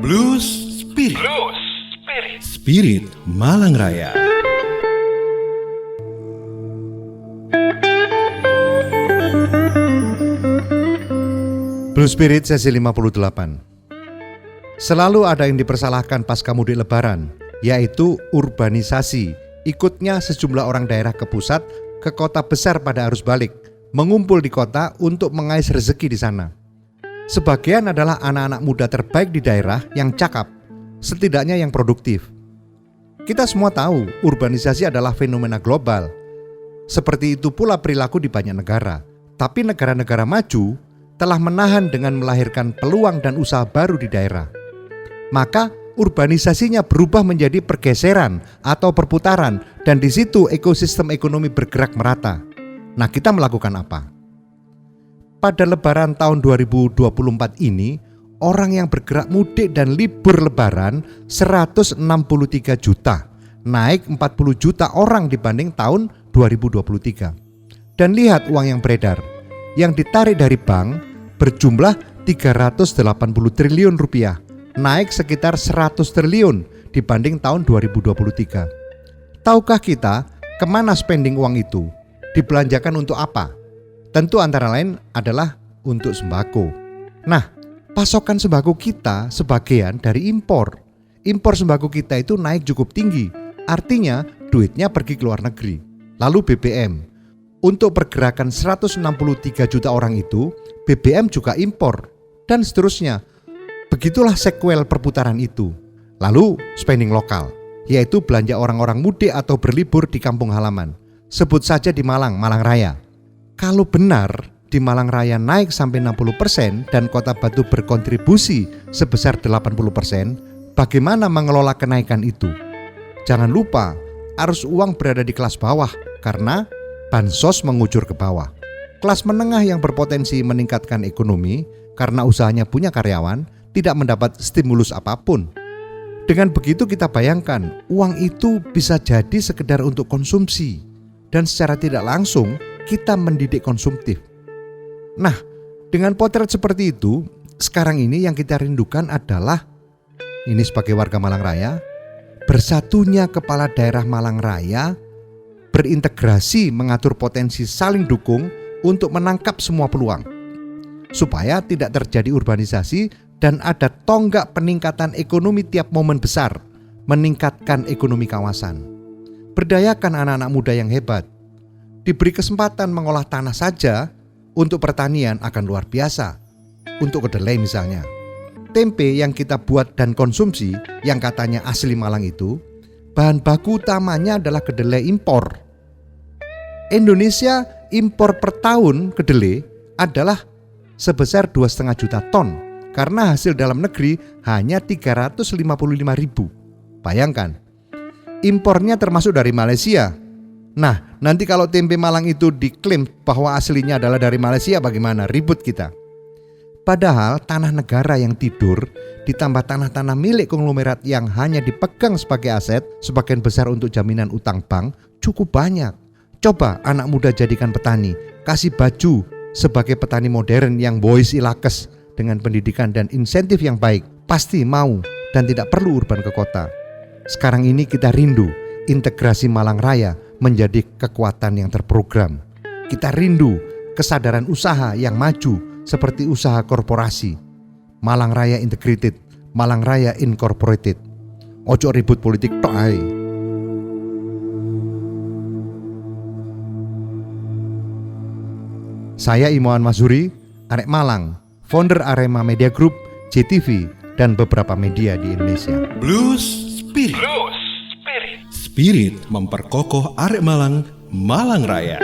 Blues Spirit. Spirit Malang Raya. Blues Spirit sesi 58. Selalu ada yang dipersalahkan pasca mudik lebaran, yaitu urbanisasi. Ikutnya sejumlah orang daerah ke pusat, ke kota besar pada arus balik, mengumpul di kota untuk mengais rezeki di sana. Sebagian adalah anak-anak muda terbaik di daerah yang cakap, setidaknya yang produktif. Kita semua tahu urbanisasi adalah fenomena global. Seperti itu pula perilaku di banyak negara. Tapi negara-negara maju telah menahan dengan melahirkan peluang dan usaha baru di daerah. Maka urbanisasinya berubah menjadi pergeseran atau perputaran, dan di situ ekosistem ekonomi bergerak merata. Nah, kita melakukan apa? Pada lebaran tahun 2024 ini, orang yang bergerak mudik dan libur lebaran 163 juta, naik 40 juta orang dibanding tahun 2023. Dan lihat uang yang beredar, yang ditarik dari bank berjumlah 380 triliun rupiah, naik sekitar 100 triliun dibanding tahun 2023. Tahukah kita kemana spending uang itu? Dibelanjakan untuk apa? Tentu antara lain adalah untuk sembako. Nah, pasokan sembako kita sebagian dari impor. Impor sembako kita itu naik cukup tinggi, artinya duitnya pergi ke luar negeri. Lalu BBM. Untuk pergerakan 163 juta orang itu, BBM juga impor, dan seterusnya. Begitulah sequel perputaran itu. Lalu spending lokal, yaitu belanja orang-orang mudik atau berlibur di kampung halaman. Sebut saja di Malang Raya. Kalau benar di Malang Raya naik sampai 60% dan Kota Batu berkontribusi sebesar 80%, bagaimana mengelola kenaikan itu? Jangan lupa, arus uang berada di kelas bawah karena bansos mengucur ke bawah. Kelas menengah yang berpotensi meningkatkan ekonomi karena usahanya punya karyawan tidak mendapat stimulus apapun. Dengan begitu kita bayangkan, uang itu bisa jadi sekedar untuk konsumsi, dan secara tidak langsung kita mendidik konsumtif. Nah, dengan potret seperti itu, sekarang ini yang kita rindukan adalah, ini sebagai warga Malang Raya, bersatunya kepala daerah Malang Raya, berintegrasi mengatur potensi saling dukung untuk menangkap semua peluang, supaya tidak terjadi urbanisasi dan ada tonggak peningkatan ekonomi tiap momen besar, meningkatkan ekonomi kawasan. Berdayakan anak-anak muda yang hebat. Diberi kesempatan mengolah tanah saja untuk pertanian akan luar biasa. Untuk kedelai misalnya. Tempe yang kita buat dan konsumsi yang katanya asli Malang itu, bahan baku utamanya adalah kedelai impor. Indonesia impor per tahun kedelai adalah sebesar 2,5 juta ton, karena hasil dalam negeri hanya 355 ribu. Bayangkan, impornya termasuk dari Malaysia. Nah, nanti kalau tempe Malang itu diklaim bahwa aslinya adalah dari Malaysia, bagaimana? Ribut kita. Padahal tanah negara yang tidur ditambah tanah-tanah milik konglomerat yang hanya dipegang sebagai aset, sebagian besar untuk jaminan utang bank, cukup banyak. Coba anak muda jadikan petani, kasih baju sebagai petani modern yang bois ilakes dengan pendidikan dan insentif yang baik, pasti mau dan tidak perlu urban ke kota. Sekarang ini kita rindu integrasi Malang Raya menjadi kekuatan yang terprogram. Kita rindu kesadaran usaha yang maju seperti usaha korporasi. Malang Raya Integrated, Malang Raya Incorporated. Ojo ribut politik tok ae. Saya Imoan Mazuri, Arek Malang, founder Arema Media Group, JTV, dan beberapa media di Indonesia. Blues Spirit. Spirit memperkokoh Arek Malang, Malang Raya.